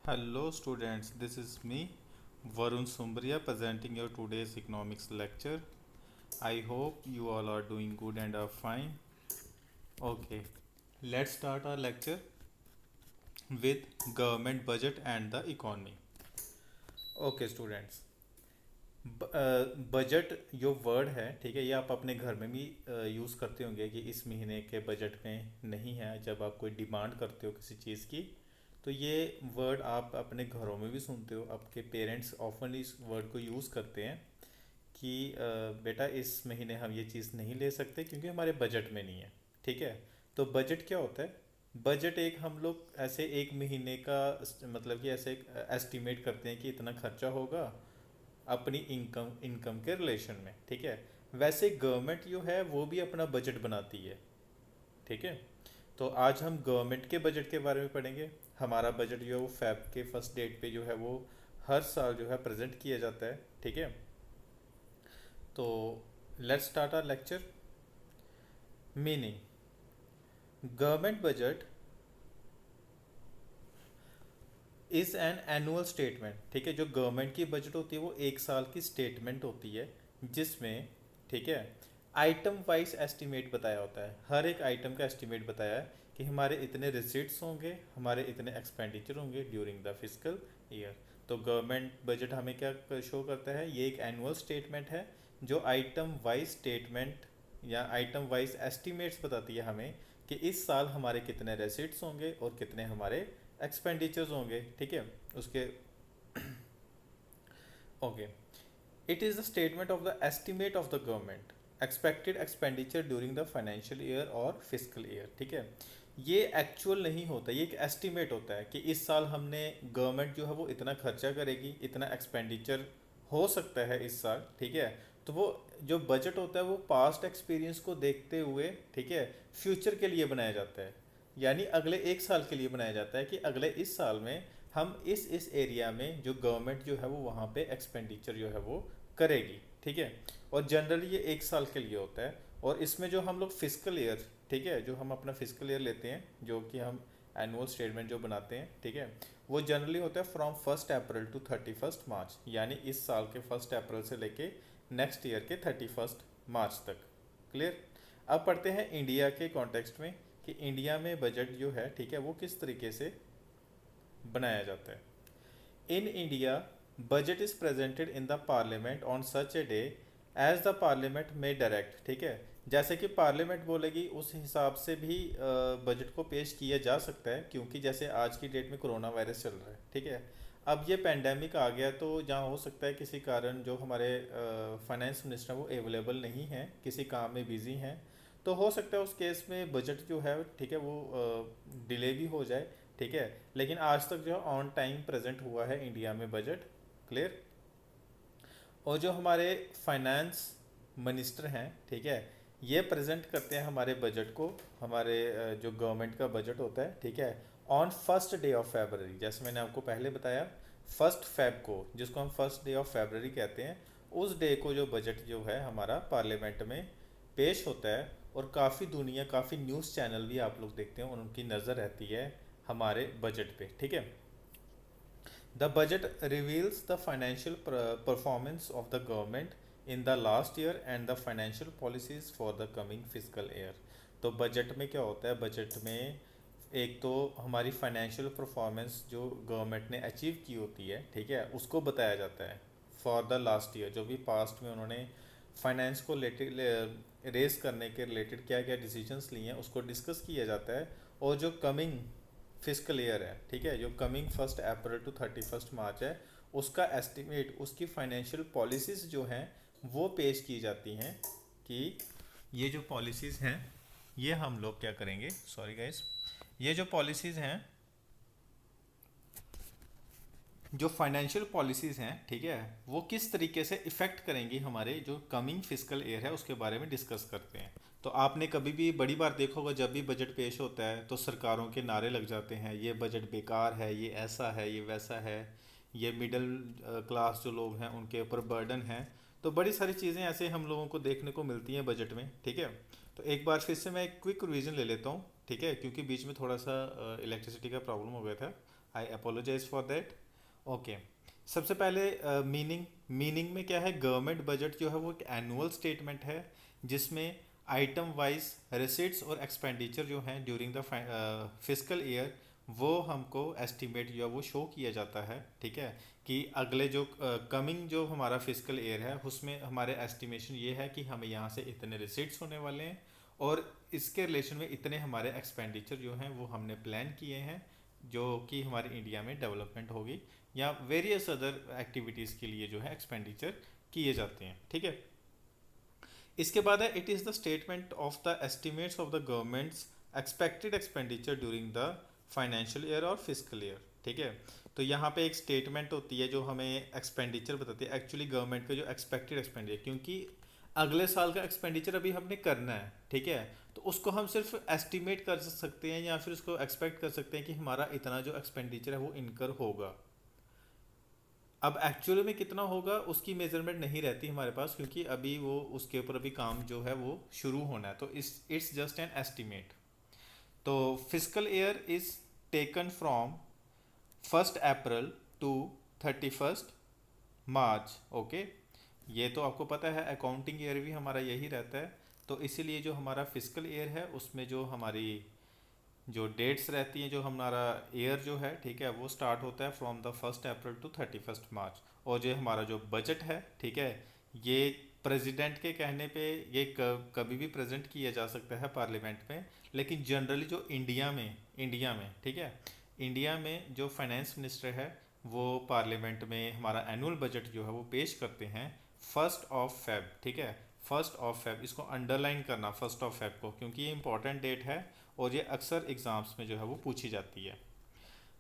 Hello students, this is me Varun Sumbria presenting your today's economics lecture. I hope you all are doing good and are fine. Okay, let's start our lecture with government budget and the economy. Okay students, budget जो word है ठीक है ये आप अपने घर में भी यूज़ करते होंगे कि इस महीने के बजट में नहीं है जब आप कोई डिमांड करते हो किसी चीज़ की। तो ये वर्ड आप अपने घरों में भी सुनते हो, आपके पेरेंट्स ऑफन इस वर्ड को यूज़ करते हैं कि बेटा इस महीने हम ये चीज़ नहीं ले सकते क्योंकि हमारे बजट में नहीं है। ठीक है, तो बजट क्या होता है? बजट एक हम लोग ऐसे एक महीने का मतलब कि ऐसे एस्टिमेट करते हैं कि इतना खर्चा होगा अपनी इनकम इनकम के रिलेशन में। ठीक है, वैसे गवर्नमेंट जो है वो भी अपना बजट बनाती है। ठीक है, तो आज हम गवर्नमेंट के बजट के बारे में पढ़ेंगे। हमारा बजट जो है वो फैब के फर्स्ट डेट पे जो है वो हर साल जो है प्रेजेंट किया जाता है। ठीक है, तो let's start our lecture. Meaning, government budget is an annual statement. ठीक है, जो गवर्नमेंट की बजट होती है वो एक साल की स्टेटमेंट होती है जिसमें ठीक है आइटम वाइज एस्टिमेट बताया होता है। हर एक आइटम का एस्टिमेट बताया है कि हमारे इतने रिसीट्स होंगे, हमारे इतने एक्सपेंडिचर होंगे ड्यूरिंग द फिजिकल ईयर। तो गवर्नमेंट बजट हमें क्या शो करता है? ये एक एनुअल स्टेटमेंट है जो आइटम वाइज स्टेटमेंट या आइटम वाइज एस्टिमेट्स बताती है हमें कि इस साल हमारे कितने रेसिट्स होंगे और कितने हमारे एक्सपेंडिचर्स होंगे। ठीक है, उसके okay, it is the statement of the estimate of the government expected expenditure during the financial year और फिजिकल ईयर। ठीक है, ये एक्चुअल नहीं होता, ये एक एस्टिमेट होता है कि इस साल हमने गवर्नमेंट जो है वो इतना खर्चा करेगी, इतना एक्सपेंडिचर हो सकता है इस साल। ठीक है, तो वो जो बजट होता है वो पास्ट एक्सपीरियंस को देखते हुए ठीक है फ्यूचर के लिए बनाया जाता है, यानी अगले एक साल के लिए बनाया जाता है कि अगले इस साल में हम इस एरिया में जो गवर्नमेंट जो है वो वहाँ पे एक्सपेंडिचर जो है वो करेगी। ठीक है, और जनरली ये एक साल के लिए होता है। और इसमें जो हम लोग फिजिकल ईयर ठीक है जो हम अपना फिजिकल ईयर लेते हैं जो कि हम एनुअल स्टेटमेंट जो बनाते हैं ठीक है वो जनरली होता है फ्रॉम 1 अप्रैल टू 31 मार्च, यानी इस साल के 1 अप्रैल से लेके नेक्स्ट ईयर के 31 मार्च तक। क्लियर? अब पढ़ते हैं इंडिया के कॉन्टेक्स्ट में कि इंडिया में बजट जो है ठीक है वो किस तरीके से बनाया जाता है। In India budget is presented in the parliament on such a day as the parliament में डायरेक्ट। ठीक है, जैसे कि पार्लियामेंट बोलेगी उस हिसाब से भी बजट को पेश किया जा सकता है, क्योंकि जैसे आज की डेट में कोरोना वायरस चल रहा है। ठीक है, अब ये पेंडेमिक आ गया तो जहाँ हो सकता है किसी कारण जो हमारे फाइनेंस मिनिस्टर वो अवेलेबल नहीं है, किसी काम में बिजी हैं, तो हो सकता है उस केस में बजट जो है ठीक है वो डिले भी हो जाए। ठीक है, लेकिन आज तक जो ऑन टाइम प्रेजेंट हुआ है इंडिया में बजट। क्लियर? और जो हमारे फाइनेंस मिनिस्टर हैं ठीक है ये प्रेजेंट करते हैं हमारे बजट को, हमारे जो गवर्नमेंट का बजट होता है ठीक है on first day of February. जैसे मैंने आपको पहले बताया, फर्स्ट फेब को, जिसको हम फर्स्ट डे ऑफ फेबररी कहते हैं, उस डे को जो बजट जो है हमारा पार्लियामेंट में पेश होता है। और काफ़ी दुनिया, काफ़ी न्यूज़ चैनल भी आप लोग देखते हैं और उनकी नज़र रहती है हमारे बजट पे। ठीक है, the budget reveals the financial performance of the government in the last year and the financial policies for the coming fiscal year। तो बजट में क्या होता है? बजट में एक तो हमारी फाइनेंशियल परफॉर्मेंस जो गवर्नमेंट ने अचीव की होती है ठीक है उसको बताया जाता है फॉर द लास्ट ईयर। जो भी पास्ट में उन्होंने फाइनेंस को रेस करने के रिलेटेड क्या क्या डिसीजंस लिए हैं उसको डिस्कस किया जाता है। और जो कमिंग फिजिकल ईयर है ठीक है जो कमिंग 1 अप्रैल टू 31 मार्च है उसका एस्टिमेट, उसकी फाइनेंशियल पॉलिसीज़ जो हैं वो पेश की जाती हैं कि ये जो पॉलिसीज़ हैं ये हम लोग क्या करेंगे, सॉरी गाइस, ये जो पॉलिसीज़ हैं, जो फाइनेंशियल पॉलिसीज़ हैं ठीक है वो किस तरीके से इफ़ेक्ट करेंगी हमारे जो कमिंग फिजिकल ईयर है उसके बारे में डिस्कस करते हैं। तो आपने कभी भी बड़ी बार देखा होगा जब भी बजट पेश होता है तो सरकारों के नारे लग जाते हैं, ये बजट बेकार है, ये ऐसा है, ये वैसा है, ये मिडिल क्लास जो लोग हैं उनके ऊपर बर्डन है। तो बड़ी सारी चीज़ें ऐसे हम लोगों को देखने को मिलती हैं बजट में। ठीक है, तो एक बार फिर से मैं एक क्विक रिवीजन ले लेता हूँ ठीक है क्योंकि बीच में थोड़ा सा इलेक्ट्रिसिटी का प्रॉब्लम हो गया था। आई अपोलोजाइज फॉर दैट। ओके, सबसे पहले मीनिंग में क्या है, गवर्नमेंट बजट जो है वो एक एनुअल स्टेटमेंट है जिसमें आइटम वाइज रिसीट्स और एक्सपेंडिचर जो हैं ड्यूरिंग द फिस्कल ईयर वो हमको एस्टिमेट जो है वो शो किया जाता है, ठीक है। कि अगले जो कमिंग जो हमारा फिस्कल ईयर है उसमें हमारे एस्टिमेशन ये है कि हमें यहाँ से इतने रिसीट्स होने वाले हैं और इसके रिलेशन में इतने हमारे एक्सपेंडिचर जो हैं वो हमने प्लान किए हैं जो कि हमारे इंडिया में डेवलपमेंट होगी या वेरियस अदर एक्टिविटीज़ के लिए जो है एक्सपेंडिचर किए जाते हैं, ठीक है। इसके बाद है it is the statement of the estimates of the governments expected expenditure during the financial year और फिस्कल ईयर, ठीक है। तो यहाँ पे एक स्टेटमेंट होती है जो हमें एक्सपेंडिचर बताती है एक्चुअली गवर्नमेंट का जो एक्सपेक्टेड एक्सपेंडिचर, क्योंकि अगले साल का एक्सपेंडिचर अभी हमने करना है, ठीक है। तो उसको हम सिर्फ एस्टिमेट कर सकते हैं या फिर उसको एक्सपेक्ट कर सकते हैं कि हमारा इतना जो एक्सपेंडिचर है वो इनकर होगा। अब एक्चुअली में कितना होगा उसकी मेजरमेंट नहीं रहती हमारे पास, क्योंकि अभी वो उसके ऊपर अभी काम जो है वो शुरू होना है, तो इट्स जस्ट एन एस्टिमेट। तो fiscal year is taken from 1 April to 31 March. Okay, ये तो आपको पता है अकाउंटिंग ईयर भी हमारा यही रहता है। तो इसीलिए जो हमारा फिस्कल ईयर है उसमें जो हमारी जो डेट्स रहती हैं, जो हमारा ईयर जो है, ठीक है, वो स्टार्ट होता है फ्रॉम द 1 अप्रैल टू 31 मार्च। और जो हमारा जो बजट है, ठीक है, ये प्रेसिडेंट के कहने पे ये कभी भी प्रेजेंट किया जा सकता है पार्लियामेंट में, लेकिन जनरली जो इंडिया में ठीक है, इंडिया में जो फाइनेंस मिनिस्टर है वो पार्लियामेंट में हमारा एनुअल बजट जो है वो पेश करते हैं 1 Feb, ठीक है। 1 Feb, इसको अंडरलाइन करना 1 Feb को, क्योंकि ये इंपॉर्टेंट डेट है और ये अक्सर एग्ज़ाम्स में जो है वो पूछी जाती है।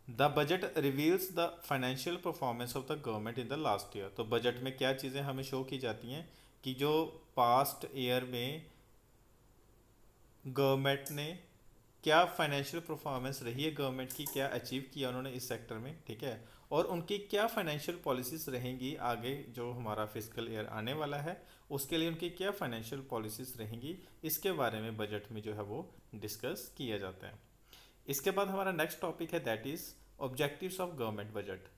The budget reveals the financial performance of the government in the last year. तो बजट में क्या चीज़ें हमें शो की जाती हैं कि जो पास्ट ईयर में गवर्नमेंट ने क्या फाइनेंशियल परफॉर्मेंस रही है, गवर्नमेंट की क्या अचीव किया उन्होंने इस सेक्टर में, ठीक है। और उनकी क्या फाइनेंशियल पॉलिसीज़ रहेंगी आगे जो हमारा फिस्कल ईयर आने वाला है उसके लिए उनकी क्या फाइनेंशियल पॉलिसीज़ रहेंगी, इसके बारे में बजट में जो है वो डिस्कस किया जाता है। इसके बाद हमारा नेक्स्ट टॉपिक है that is objectives of government budget.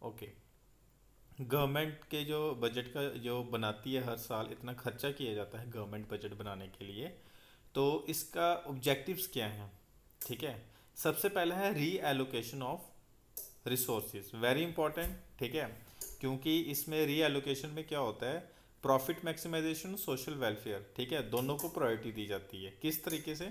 Okay, government के जो बजट का जो बनाती है हर साल इतना खर्चा किया जाता है गवर्नमेंट बजट बनाने के लिए, तो इसका ऑब्जेक्टिव्स क्या हैं, ठीक है। सबसे पहला है री allocation of resources, very important, ठीक है, क्योंकि इसमें री एलोकेशन में क्या होता है, प्रॉफिट मैक्सिमाइजेशन, सोशल वेलफेयर, ठीक है, दोनों को प्रायोरिटी दी जाती है। किस तरीके से,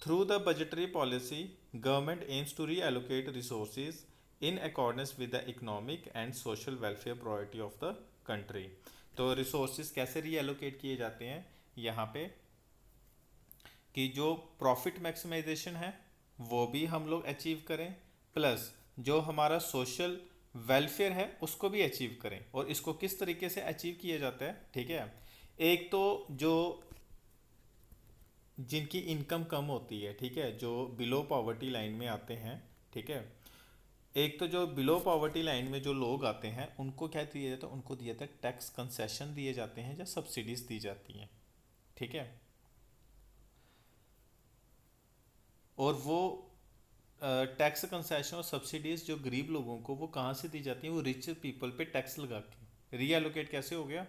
through the budgetary policy government aims to reallocate resources in accordance with the economic and social welfare priority of the country. तो रिसोर्सेज कैसे री एलोकेट किए जाते हैं यहाँ पे, कि जो प्रॉफिट मैक्सिमाइजेशन है वो भी हम लोग अचीव करें, प्लस जो हमारा सोशल वेलफेयर है उसको भी अचीव करें। और इसको किस तरीके से अचीव किया जाता है, ठीक है। एक तो जो जिनकी इनकम कम होती है, ठीक है, जो बिलो पॉवर्टी लाइन में आते हैं, ठीक है, एक तो जो बिलो पॉवर्टी लाइन में जो लोग आते हैं उनको क्या दिया जाता है, उनको दिया जाता है टैक्स कंसेशन दिए जाते हैं या सब्सिडीज दी जाती हैं, ठीक है। और वो टैक्स कंसेशन और सब्सिडीज जो गरीब लोगों को वो कहाँ से दी जाती हैं, वो रिच पीपल पे टैक्स लगा के रीएलोकेट कैसे हो गया।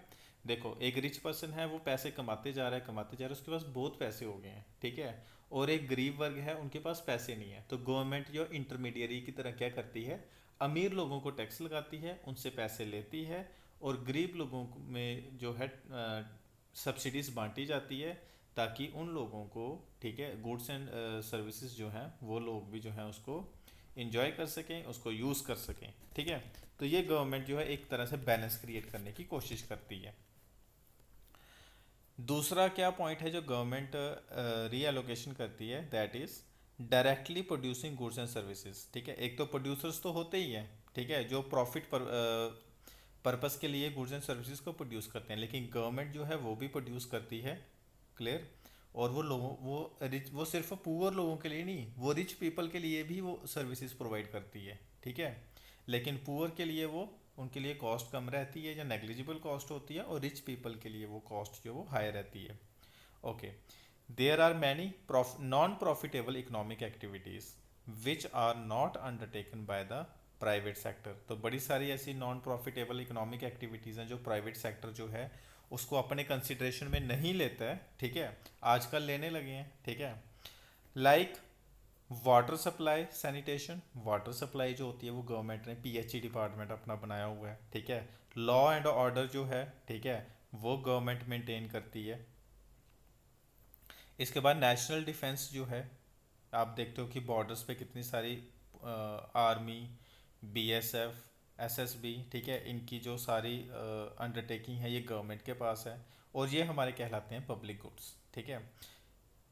देखो, एक रिच पर्सन है वो पैसे कमाते जा रहा है कमाते जा रहा है, उसके पास बहुत पैसे हो गए हैं, ठीक है। और एक गरीब वर्ग है उनके पास पैसे नहीं है, तो गवर्नमेंट जो इंटरमीडियरी की तरह क्या करती है, अमीर लोगों को टैक्स लगाती है, उनसे पैसे लेती है, और गरीब लोगों में जो है सब्सिडीज बांटी जाती है, ताकि उन लोगों को, ठीक है, गुड्स एंड सर्विसेज जो हैं वो लोग भी जो है उसको इंजॉय कर सकें, उसको यूज़ कर सकें, ठीक है। तो ये गवर्नमेंट जो है एक तरह से बैलेंस क्रिएट करने की कोशिश करती है। दूसरा क्या पॉइंट है जो गवर्नमेंट रीएलोकेशन करती है, that is directly producing goods and services, ठीक है। एक तो प्रोड्यूसर्स तो होते ही हैं, ठीक है, जो प्रॉफिट पर्पस के लिए गुड्स एंड सर्विसेज को प्रोड्यूस करते हैं, लेकिन गवर्नमेंट जो है वो भी प्रोड्यूस करती है, क्लियर। और वो लोगों वो सिर्फ पुअर लोगों के लिए नहीं, वो रिच पीपल के लिए भी वो सर्विसेज प्रोवाइड करती है, ठीक है। लेकिन पुअर के लिए वो उनके लिए कॉस्ट कम रहती है या नेग्लिजिबल कॉस्ट होती है, और रिच पीपल के लिए वो कॉस्ट जो वो हाई रहती है। Okay, there are many non profitable economic activities which are not undertaken by the private sector. तो बड़ी सारी ऐसी नॉन प्रॉफिटेबल इकोनॉमिक एक्टिविटीज़ हैं जो प्राइवेट सेक्टर जो है उसको अपने कंसिड्रेशन में नहीं लेता है, ठीक है, आजकल लेने लगे हैं, ठीक है। Like water supply sanitation, water supply जो होती है वो गवर्नमेंट ने पीएचई डिपार्टमेंट अपना बनाया हुआ है, ठीक है। लॉ एंड ऑर्डर जो है, ठीक है, वो गवर्नमेंट मेंटेन करती है। इसके बाद नेशनल डिफेंस जो है, आप देखते हो कि बॉर्डर्स पे कितनी सारी आर्मी, बीएसएफ, एसएसबी, ठीक है, इनकी जो सारी अंडरटेकिंग है ये गवर्नमेंट के पास है और ये हमारे कहलाते हैं पब्लिक गुड्स, ठीक है।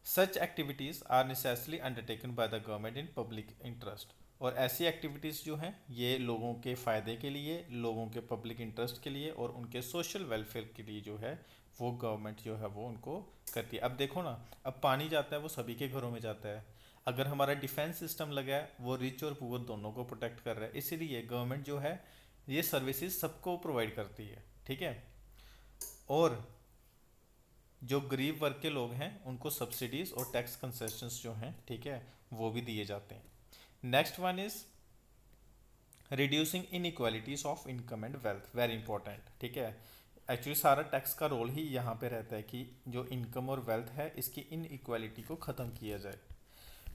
Such activities are necessarily undertaken by the government in public interest. और ऐसी एक्टिविटीज़ जो हैं ये लोगों के फ़ायदे के लिए, लोगों के पब्लिक इंटरेस्ट के लिए और उनके सोशल वेलफेयर के लिए जो है वो गवर्नमेंट जो है वो उनको करती है। अब देखो ना, अब पानी जाता है वो सभी के घरों में जाता है। अगर हमारा डिफेंस सिस्टम लगा है वो रिच और पुअर दोनों को प्रोटेक्ट कर रहा है, इसीलिए गवर्नमेंट जो है ये सर्विसेज सबको प्रोवाइड करती है, ठीक है। और जो गरीब वर्ग के लोग हैं उनको सब्सिडीज और टैक्स कंसेशंस जो हैं, ठीक है, वो भी दिए जाते हैं। Next one is reducing inequalities of income and wealth, very important, ठीक है। एक्चुअली सारा टैक्स का रोल ही यहाँ पे रहता है कि जो इनकम और वेल्थ है इसकी इनइक्वालिटी को ख़त्म किया जाए।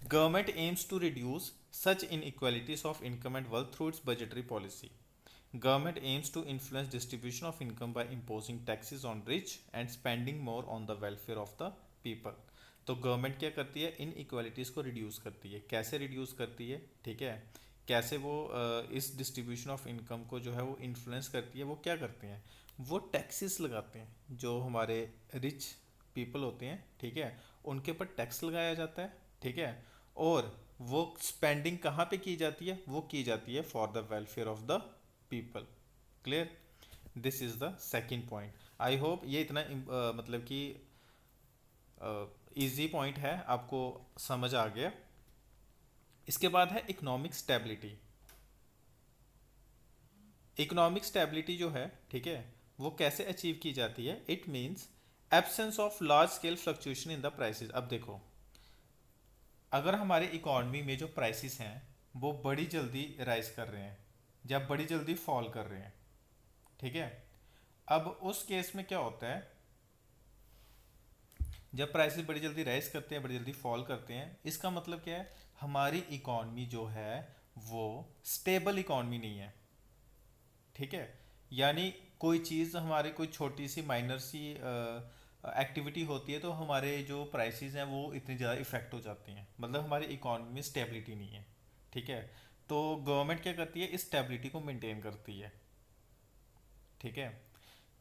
Government aims to reduce such inequalities of income and wealth through its budgetary policy. Government aims to influence distribution of income by imposing taxes on rich and spending more on the welfare of the people. तो government क्या करती है, इन equalities को reduce करती है। कैसे reduce करती है, ठीक है, कैसे वो इस डिस्ट्रीब्यूशन ऑफ इनकम को जो है वो इन्फ्लुएंस करती है, वो क्या करते हैं, वो टैक्सेस लगाते हैं। जो हमारे रिच पीपल होते हैं, ठीक है, उनके ऊपर टैक्स लगाया जाता है, ठीक है। और वो स्पेंडिंग कहाँ पे की जाती है, वो की जाती है for the welfare of the people. Clear, this is the second point. I hope ये इतना मतलब कि इजी पॉइंट है, आपको समझ आ गया। इसके बाद है इकोनॉमिक स्टेबिलिटी। इकोनॉमिक स्टेबिलिटी जो है, ठीक है, वो कैसे अचीव की जाती है, it means absence of large scale fluctuation in the prices. अब देखो, अगर हमारे इकॉनमी में जो प्राइसेस हैं वो बड़ी जल्दी राइज कर रहे हैं या बड़ी जल्दी फॉल कर रहे हैं, ठीक है। अब उस केस में क्या होता है, जब प्राइसेस बड़ी जल्दी राइज करते हैं, बड़ी जल्दी फॉल करते हैं, इसका मतलब क्या है, हमारी इकॉनमी जो है वो स्टेबल इकॉनमी नहीं है, ठीक है। यानी कोई चीज़ हमारे कोई छोटी सी माइनर सी एक्टिविटी होती है तो हमारे जो प्राइसेस हैं वो इतनी ज़्यादा इफेक्ट हो जाती हैं, मतलब हमारी इकॉनमी में स्टेबिलिटी नहीं है, ठीक है। तो गवर्नमेंट क्या करती है, इस स्टेबिलिटी को मेंटेन करती है, ठीक है।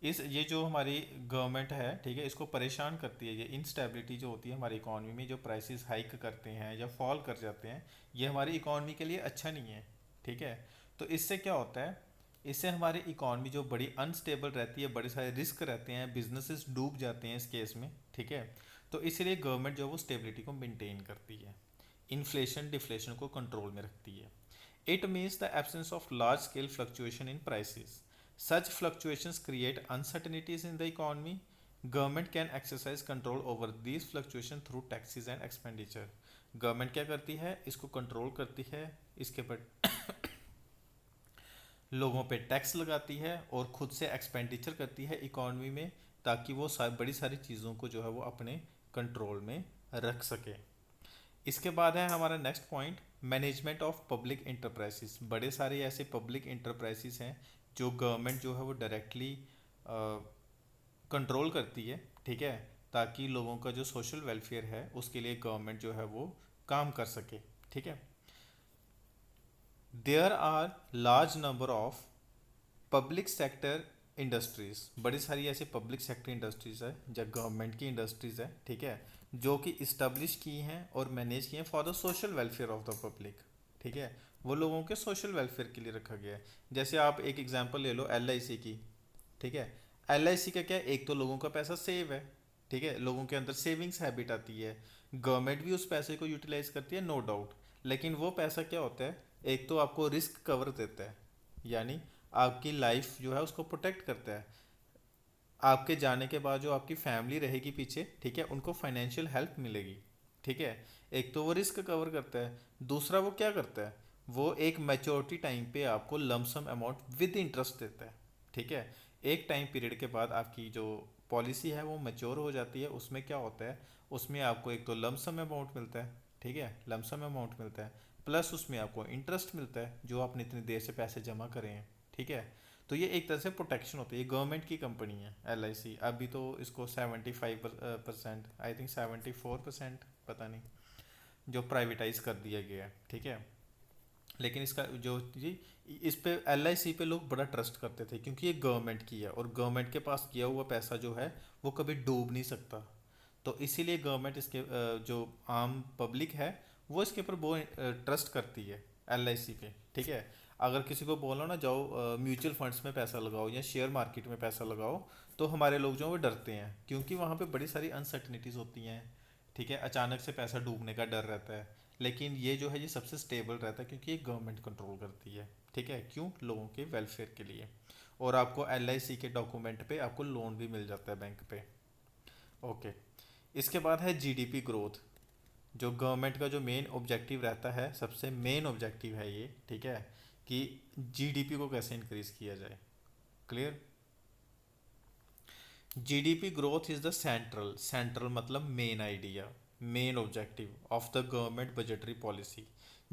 इस ये जो हमारी गवर्नमेंट है, ठीक है, इसको परेशान करती है ये इनस्टेबिलिटी जो होती है हमारी इकॉनमी में, जो प्राइसेस हाइक करते हैं या फॉल कर जाते हैं, ये हमारी इकॉनमी के लिए अच्छा नहीं है, ठीक है। तो इससे क्या होता है, इससे हमारी इकॉनमी जो बड़ी अनस्टेबल रहती है, बड़े सारे रिस्क रहते हैं, बिजनेसेस डूब जाते हैं इस केस में, ठीक है। तो इसीलिए गवर्नमेंट जो है वो स्टेबिलिटी को मेंटेन करती है, इन्फ्लेशन डिफ्लेशन को कंट्रोल में रखती है। It means the absence of large scale fluctuation in prices. Such fluctuations create uncertainties in the economy. Government can exercise control over these fluctuations through taxes and expenditure. Government क्या करती है, इसको control करती है, इसके पर लोगों पे टैक्स लगाती है और खुद से एक्सपेंडिचर करती है इकॉनमी में, ताकि वो बड़ी सारी चीज़ों को जो है वो अपने कंट्रोल में रख सके। इसके बाद है हमारा next point, management of public enterprises. बड़े सारे ऐसे पब्लिक इंटरप्राइजेस हैं जो गवर्नमेंट जो है वो डायरेक्टली कंट्रोल करती है, ठीक है, ताकि लोगों का जो सोशल वेलफेयर है उसके लिए गवर्नमेंट जो है वो काम कर सके, ठीक है। There are large number of public sector industries. बड़ी सारी ऐसी पब्लिक सेक्टर इंडस्ट्रीज है जो गवर्नमेंट की इंडस्ट्रीज है, ठीक है, जो कि इस्टेब्लिश की हैं और मैनेज की हैं for the social welfare of the public, ठीक है, वो लोगों के सोशल वेलफेयर के लिए रखा गया है। जैसे आप एक एग्जांपल ले लो LIC की, ठीक है। LIC का क्या है, एक तो लोगों का पैसा सेव है, ठीक है, लोगों के अंदर सेविंग्स हैबिट आती है, गवर्नमेंट भी उस पैसे को यूटिलाइज करती है, नो डाउट। लेकिन वो पैसा क्या होता है, एक तो आपको रिस्क कवर देता है, यानी आपकी लाइफ जो है उसको प्रोटेक्ट करता है। आपके जाने के बाद जो आपकी फैमिली रहेगी पीछे, ठीक है, उनको फाइनेंशियल हेल्प मिलेगी, ठीक है। एक तो वो रिस्क कवर करता है, दूसरा वो क्या करता है, वो एक मैच्योरिटी टाइम पे आपको लमसम अमाउंट विद इंटरेस्ट देता है। ठीक है। एक टाइम पीरियड के बाद आपकी जो पॉलिसी है वो मैच्योर हो जाती है, उसमें क्या होता है, उसमें आपको एक तो लमसम अमाउंट मिलता है, ठीक है, लमसम अमाउंट मिलता है, प्लस उसमें आपको इंटरेस्ट मिलता है जो आपने इतनी देर से पैसे जमा करे हैं। ठीक है। तो ये एक तरह से प्रोटेक्शन होती है, ये गवर्नमेंट की कंपनी है LIC। अभी तो इसको 75% आई थिंक 74%, पता नहीं, जो प्राइवेटाइज कर दिया गया है। ठीक है। लेकिन इसका जो जी, इस पे LIC पे लोग बड़ा ट्रस्ट करते थे क्योंकि ये गवर्नमेंट की है और गवर्नमेंट के पास किया हुआ पैसा जो है वो कभी डूब नहीं सकता। तो इसीलिए गवर्नमेंट इसके जो आम पब्लिक है वो इसके ऊपर बहुत ट्रस्ट करती है LIC पे। ठीक है। अगर किसी को बोलो ना जाओ म्यूचुअल फंड्स में पैसा लगाओ या शेयर मार्केट में पैसा लगाओ, तो हमारे लोग जो हैं वो डरते हैं क्योंकि वहाँ पे बड़ी सारी अनसर्टनिटीज़ होती हैं। ठीक है। अचानक से पैसा डूबने का डर रहता है। लेकिन ये जो है ये सबसे स्टेबल रहता है क्योंकि ये गवर्नमेंट कंट्रोल करती है। ठीक है। क्यों? लोगों के वेलफेयर के लिए। और आपको LIC के डॉक्यूमेंट पे आपको लोन भी मिल जाता है बैंक पे। ओके। इसके बाद है GDP ग्रोथ, जो गवर्नमेंट का जो मेन ऑब्जेक्टिव रहता है, सबसे मेन ऑब्जेक्टिव है ये। ठीक है। कि GDP को कैसे इंक्रीज किया जाए। Clear? GDP growth is the central, central मतलब main idea, main objective of the government budgetary policy.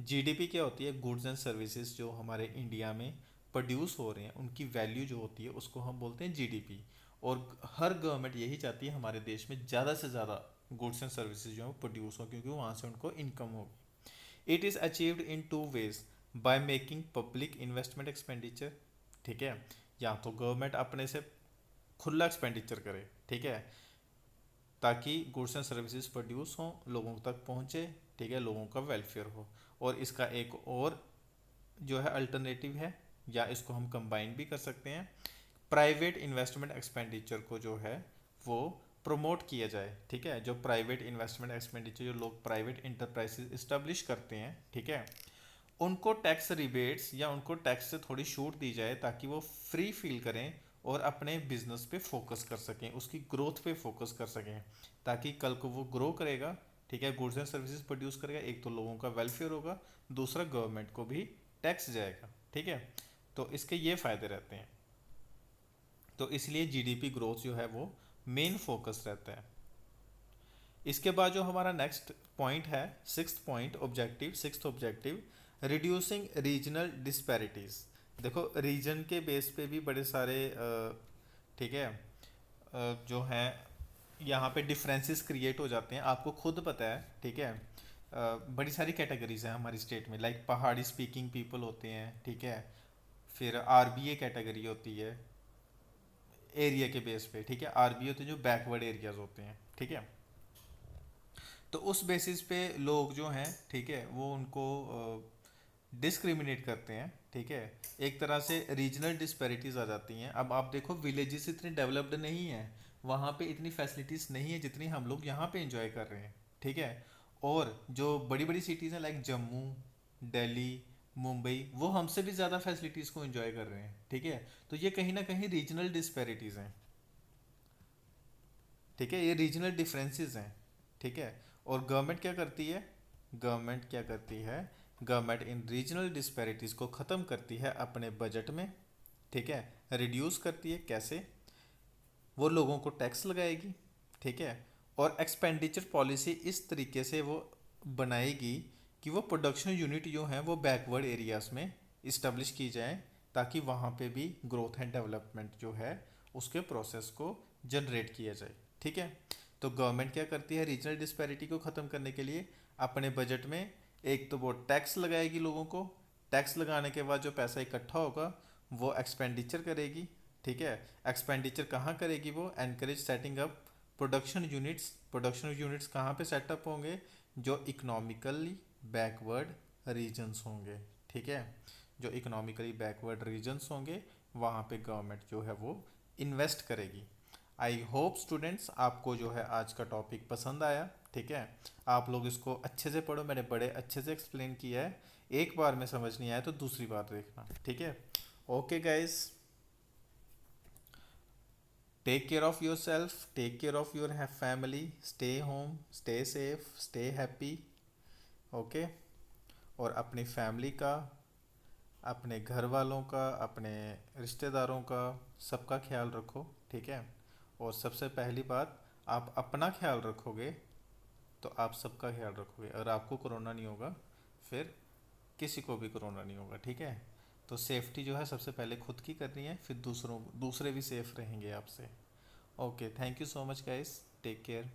GDP क्या होती है? गुड्स एंड सर्विसेज जो हमारे इंडिया में प्रोड्यूस हो रहे हैं उनकी वैल्यू जो होती है उसको हम बोलते हैं GDP। और हर गवर्नमेंट यही चाहती है हमारे देश में ज़्यादा से ज़्यादा गुड्स एंड सर्विसेज जो है प्रोड्यूस हो क्योंकि वहाँ से उनको इनकम होगी। It is achieved in two ways, by making public investment expenditure. ठीक है। या तो गवर्नमेंट अपने से खुला एक्सपेंडिचर करे, ठीक है, ताकि गुड्स एंड सर्विसेज प्रोड्यूस हों, लोगों तक पहुँचे, ठीक है, लोगों का वेलफेयर हो। और इसका एक और जो है अल्टरनेटिव है, या इसको हम कंबाइन भी कर सकते हैं, प्राइवेट इन्वेस्टमेंट एक्सपेंडिचर को जो है वो प्रमोट किया जाए। ठीक है। जो प्राइवेट इन्वेस्टमेंट एक्सपेंडिचर जो लोग प्राइवेट इंटरप्राइजेज इस्टेब्लिश करते हैं, ठीक है, उनको टैक्स रिबेट्स या उनको टैक्स से थोड़ी छूट दी जाए ताकि वो फ्री फील करें और अपने बिजनेस पे फोकस कर सकें, उसकी ग्रोथ पे फोकस कर सकें, ताकि कल को वो ग्रो करेगा। ठीक है। गुड्स एंड सर्विसेज प्रोड्यूस करेगा, एक तो लोगों का वेलफेयर होगा, दूसरा गवर्नमेंट को भी टैक्स जाएगा। ठीक है। तो इसके ये फ़ायदे रहते हैं। तो इसलिए GDP ग्रोथ जो है वो मेन फोकस रहता है। इसके बाद जो हमारा नेक्स्ट पॉइंट है, sixth point objective, sixth objective, reducing regional disparities. देखो रीजन के बेस पे भी बड़े सारे ठीक है जो हैं यहाँ पे डिफरेंसेस क्रिएट हो जाते हैं, आपको खुद पता है। ठीक है। बड़ी सारी कैटेगरीज हैं हमारी स्टेट में, लाइक पहाड़ी स्पीकिंग पीपल होते हैं, ठीक है, फिर RBA कैटेगरी होती है एरिया के बेस पे। ठीक है। RBA होते हैं जो बैकवर्ड एरियाज होते हैं। ठीक है। तो उस बेसिस पे लोग जो हैं, ठीक है, वो उनको डिस्क्रिमिनेट करते हैं। ठीक है। एक तरह से रीजनल डिस्पैरिटीज आ जाती हैं। अब आप देखो विलेजेस इतने डेवलप्ड नहीं हैं, वहाँ पे इतनी फैसिलिटीज़ नहीं है जितनी हम लोग यहाँ पे इंजॉय कर रहे हैं। ठीक है। और जो बड़ी बड़ी सिटीज़ हैं लाइक जम्मू, दिल्ली, मुंबई, वो हमसे भी ज़्यादा फैसिलिटीज़ को इंजॉय कर रहे हैं। ठीक है। तो ये कहीं ना कहीं रीजनल डिस्पैरिटीज़ हैं। ठीक है। ये रीजनल डिफरेंसेस हैं। ठीक है। और गवर्नमेंट क्या करती है? गवर्नमेंट क्या करती है? गवर्नमेंट इन रीजनल डिस्पैरिटीज़ को ख़त्म करती है अपने बजट में। ठीक है। रिड्यूस करती है कैसे? वो लोगों को टैक्स लगाएगी। ठीक है। और एक्सपेंडिचर पॉलिसी इस तरीके से वो बनाएगी कि वो प्रोडक्शन यूनिट जो हैं वो बैकवर्ड एरियाज़ में इस्टेब्लिश की जाए, ताकि वहाँ पे भी ग्रोथ एंड डेवलपमेंट जो है उसके प्रोसेस को जनरेट किया जाए। ठीक है। तो गवर्नमेंट क्या करती है रीजनल डिस्पैरिटी को ख़त्म करने के लिए? अपने बजट में एक तो वो टैक्स लगाएगी लोगों को, टैक्स लगाने के बाद जो पैसा इकट्ठा होगा वो एक्सपेंडिचर करेगी। ठीक है। एक्सपेंडिचर कहाँ करेगी? वो encourage setting up production units. Production units कहाँ पे सेटअप होंगे? जो इकोनॉमिकली बैकवर्ड रीजन्स होंगे। ठीक है। जो इकोनॉमिकली बैकवर्ड रीजन्स होंगे वहाँ पे गवर्नमेंट जो है वो इन्वेस्ट करेगी। आई होप स्टूडेंट्स आपको जो है आज का टॉपिक पसंद आया। ठीक है। आप लोग इसको अच्छे से पढ़ो, मैंने बड़े अच्छे से एक्सप्लेन किया है। एक बार में समझ नहीं आया तो दूसरी बार देखना। ठीक है। Okay guys. Take care of yourself, take care of your family, stay home, stay safe, stay happy. Okay. और अपनी फैमिली का, अपने घर वालों का, अपने रिश्तेदारों का, सबका ख्याल रखो, ठीक है। और सबसे पहली बात, आप अपना ख्याल रखोगे तो आप सबका ख्याल रखोगे। अगर आपको कोरोना नहीं होगा, फिर किसी को भी कोरोना नहीं होगा, ठीक है। तो सेफ्टी जो है सबसे पहले खुद की करनी है, फिर दूसरे भी सेफ रहेंगे आपसे। Okay, thank you so much guys, take care.